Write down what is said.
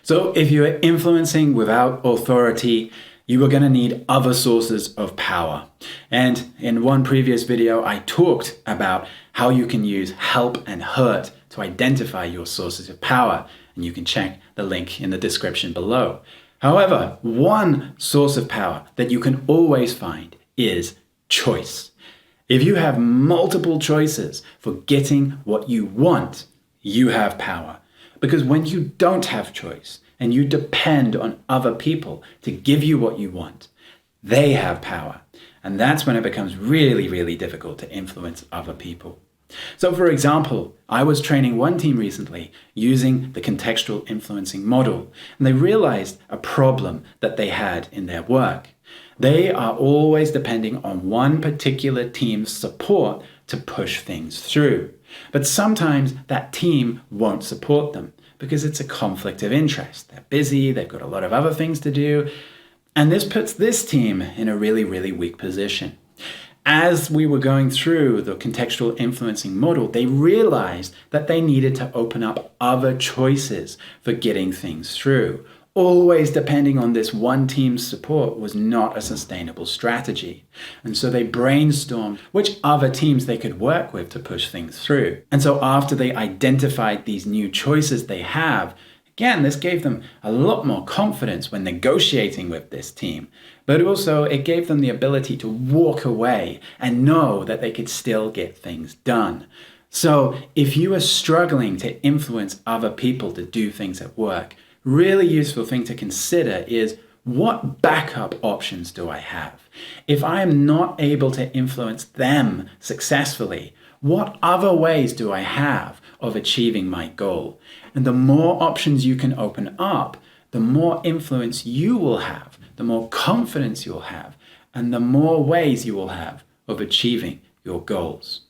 So if you're influencing without authority, you are going to need other sources of power. And in one previous video, I talked about how you can use help and hurt to identify your sources of power. And you can check the link in the description below. However, one source of power that you can always find is choice. If you have multiple choices for getting what you want, you have power. Because when you don't have choice and you depend on other people to give you what you want, they have power. And that's when it becomes really, really difficult to influence other people. So for example, I was training one team recently using the contextual influencing model, and they realized a problem that they had in their work. They are always depending on one particular team's support to push things through. But sometimes that team won't support them because it's a conflict of interest. They're busy, they've got a lot of other things to do, and this puts this team in a really, really weak position. As we were going through the contextual influencing model, they realized that they needed to open up other choices for getting things through. Always depending on this one team's support was not a sustainable strategy. And so they brainstormed which other teams they could work with to push things through. And so after they identified these new choices they have, again, this gave them a lot more confidence when negotiating with this team, but also it gave them the ability to walk away and know that they could still get things done. So if you are struggling to influence other people to do things at work, really useful thing to consider is, what backup options do I have? If I am not able to influence them successfully, what other ways do I have of achieving my goal? And the more options you can open up, the more influence you will have, the more confidence you'll have, and the more ways you will have of achieving your goals.